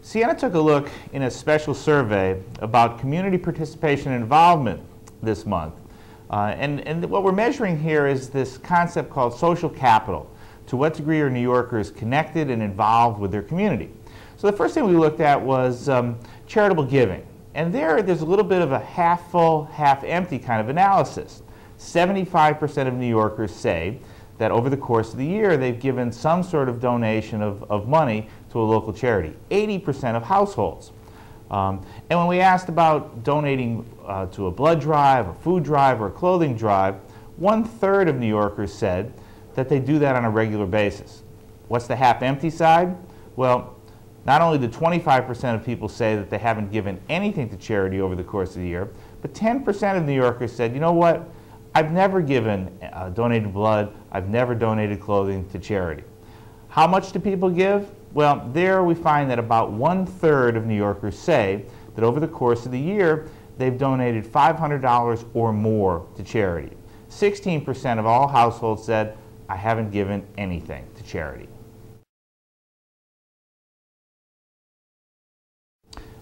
Sienna took a look in a special survey about community participation and involvement this month. And what we're measuring here is this concept called social capital. To what degree are New Yorkers connected and involved with their community? So the first thing we looked at was charitable giving. And there's a little bit of a half full, half empty kind of analysis. 75% of New Yorkers say that over the course of the year they've given some sort of donation of money to a local charity. 80% of households. And when we asked about donating to a blood drive, a food drive, or a clothing drive, 1/3 of New Yorkers said that they do that on a regular basis. What's the half-empty side? Well, not only do 25% of people say that they haven't given anything to charity over the course of the year, but 10% of New Yorkers said, you know what, I've never donated blood, I've never donated clothing to charity. How much do people give? Well, there we find that about 1/3 of New Yorkers say that over the course of the year, they've donated $500 or more to charity. 16% of all households said, I haven't given anything to charity.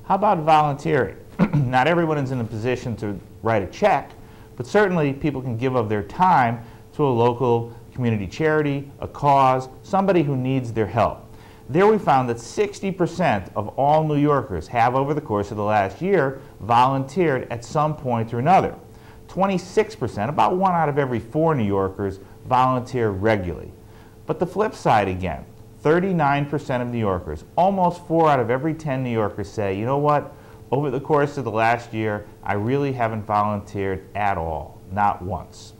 How about volunteering? Not everyone is in a position to write a check, but certainly people can give of their time to a local community charity, a cause, somebody who needs their help. There we found that 60% of all New Yorkers have, over the course of the last year, volunteered at some point or another. 26%, about 1 out of every 4 New Yorkers, volunteer regularly. But the flip side again, 39% of New Yorkers, almost 4 out of every 10 New Yorkers say, you know what, over the course of the last year, I really haven't volunteered at all, not once.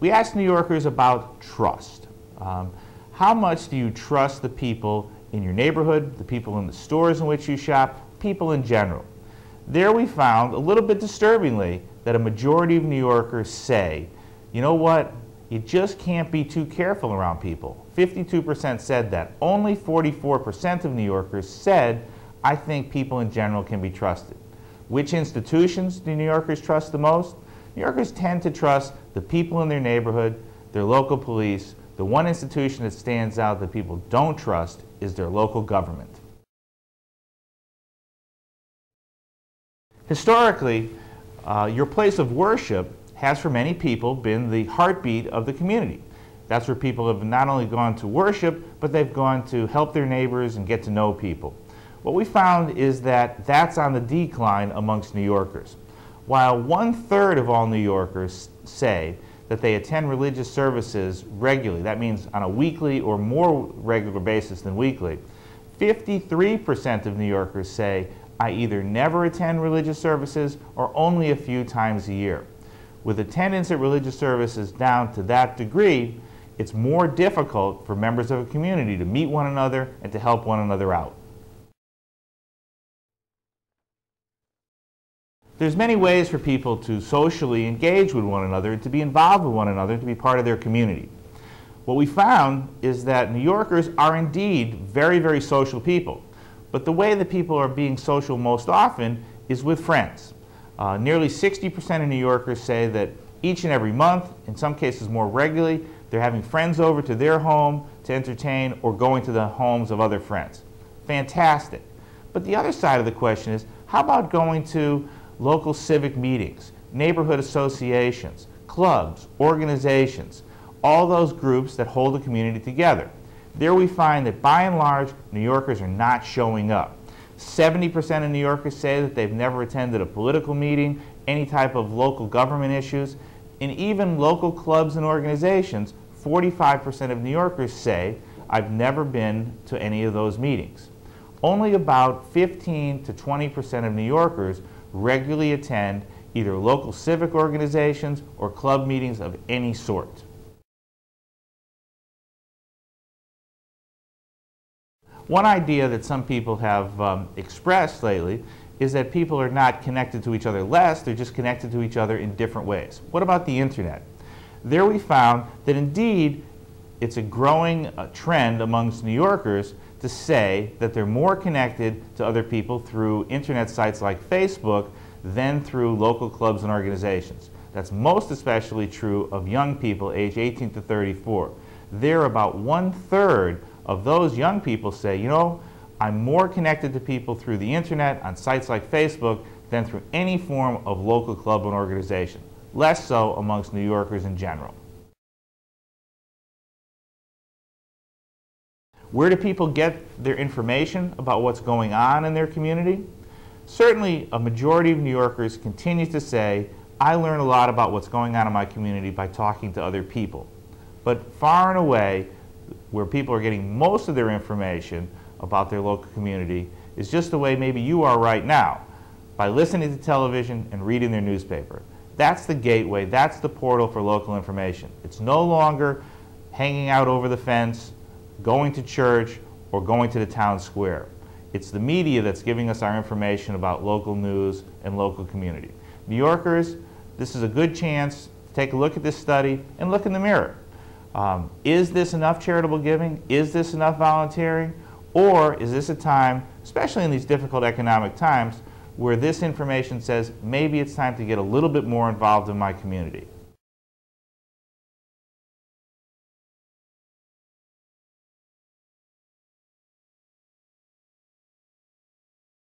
We asked New Yorkers about trust. How much do you trust the people in your neighborhood, the people in the stores in which you shop, people in general? There we found, a little bit disturbingly, that a majority of New Yorkers say, you know what, you just can't be too careful around people. 52% said that. Only 44% of New Yorkers said, I think people in general can be trusted. Which institutions do New Yorkers trust the most? New Yorkers tend to trust the people in their neighborhood, their local police. The one institution that stands out that people don't trust is their local government. Historically, your place of worship has for many people been the heartbeat of the community. That's where people have not only gone to worship, but they've gone to help their neighbors and get to know people. What we found is that that's on the decline amongst New Yorkers. While 1/3 of all New Yorkers say that they attend religious services regularly, that means on a weekly or more regular basis than weekly, 53% of New Yorkers say, I either never attend religious services or only a few times a year. With attendance at religious services down to that degree, it's more difficult for members of a community to meet one another and to help one another out. There's many ways for people to socially engage with one another, to be involved with one another, to be part of their community. What we found is that New Yorkers are indeed very, very social people. But the way that people are being social most often is with friends. Nearly 60% of New Yorkers say that each and every month, in some cases more regularly, they're having friends over to their home to entertain or going to the homes of other friends. Fantastic. But the other side of the question is, how about going to local civic meetings, neighborhood associations, clubs, organizations, all those groups that hold the community together? There we find that by and large, New Yorkers are not showing up. 70% of New Yorkers say that they've never attended a political meeting, any type of local government issues, and even local clubs and organizations, 45% of New Yorkers say, I've never been to any of those meetings. Only about 15 to 20% of New Yorkers regularly attend either local civic organizations or club meetings of any sort. One idea that some people have expressed lately is that people are not connected to each other less, they're just connected to each other in different ways. What about the internet? There we found that indeed it's a growing trend amongst New Yorkers to say that they're more connected to other people through internet sites like Facebook than through local clubs and organizations. That's most especially true of young people aged 18 to 34. There, about 1/3 of those young people say, you know, I'm more connected to people through the internet on sites like Facebook than through any form of local club and organization. Less so amongst New Yorkers in general. Where do people get their information about what's going on in their community? Certainly, a majority of New Yorkers continue to say, I learn a lot about what's going on in my community by talking to other people. But far and away, where people are getting most of their information about their local community is just the way maybe you are right now, by listening to television and reading their newspaper. That's the gateway, that's the portal for local information. It's no longer hanging out over the fence, going to church, or going to the town square. It's the media that's giving us our information about local news and local community. New Yorkers, this is a good chance to take a look at this study and look in the mirror. Is this enough charitable giving? Is this enough volunteering? Or is this a time, especially in these difficult economic times, where this information says maybe it's time to get a little bit more involved in my community?